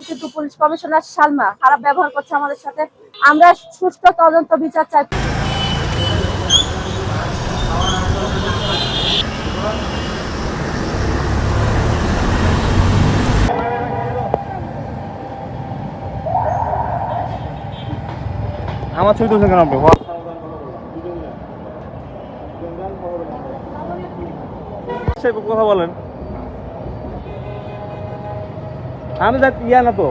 কিন্তু police commissioner Salma খারাপ ব্যবহার করছে আমাদের সাথে। আমরা সুষ্ঠু তদন্ত বিচার চাই। আমার ছবি তুলছেন কেন আপনি? কথা বলেন, আমি দেখ ইয়া না তো।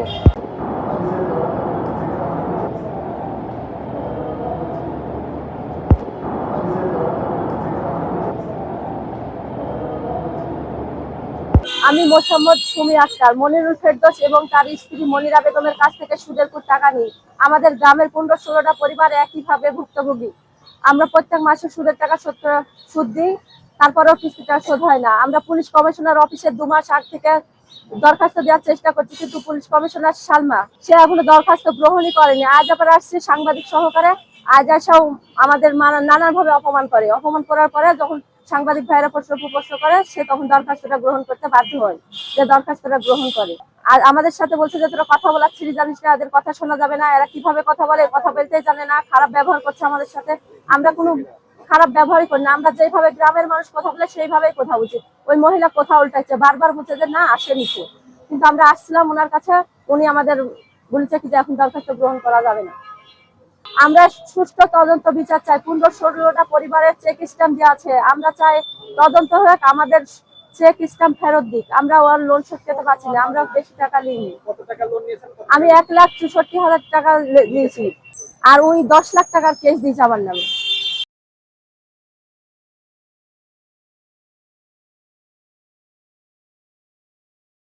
আমি মোসাম্মদ সুমি আক্তার মনিরুল ফেরদৌস এবং তার স্ত্রী মনিরা বেগমের কাছ থেকে সুদের টাকা নিই। আমাদের গ্রামের 15-16টা পরিবার একইভাবে ভুক্তভোগী। আমরা প্রত্যেক মাসে সুদের টাকা সুদ দিই, তারপরেও কিস্তিটা শোধ হয় না। আমরা পুলিশ কমিশনার অফিসে 2 মাস আগ থেকে দরখাস্ত দেওয়ার চেষ্টা করছি, কিন্তু পুলিশ কমিশনার সালমা সে এখনো দরখাস্ত গ্রহণই করেনি। আজ আবার আসছে সাংবাদিক সহকারে, আজ আসাও আমাদের নানানভাবে অপমান করার পরে যখন সাংবাদিক ভাইরা প্রশ্ন করে, সে তখন দরখাস্তটা গ্রহণ করতে বাধ্য হয়, যে দরখাস্তটা গ্রহণ করে। আর আমাদের সাথে বলছে যে তোরা কথা বলার ছিরি জানিস না, এদের কথা শোনা যাবে না, এরা কিভাবে কথা বলে, কথা বলতেই জানে না, খারাপ ব্যবহার করছে আমাদের সাথে। আমরা কোনো খারাপ ব্যবহারই করি না, আমরা যেভাবে গ্রামের মানুষ কথা বলে সেইভাবেই কথা বলছি। ওই মহিলা কথা উল্টাচ্ছে, বারবার বলছে যে না আসে নিচে, কিন্তু আমরা আসছিলাম ওনার কাছে, উনি আমাদের বলেছে কি যে এখন দরখাস্ত গ্রহণ করা যাবে না। আমরা সুষ্ঠু তদন্ত বিচার চাই। 15-16টা পরিবারের চেক স্ট্যাম্প দেওয়া আছে, আমরা চাই তদন্ত হোক, আমাদের চেক স্ট্যাম্প ফেরত দিক। আমরা ওর লোন শোধ করতে পারছি না, আমরা বেশি টাকা নিইনি। আমি 1,64,000 টাকা নিয়েছি, আর ওই 10 লাখ টাকার কেস দিয়েছে আমার নামে।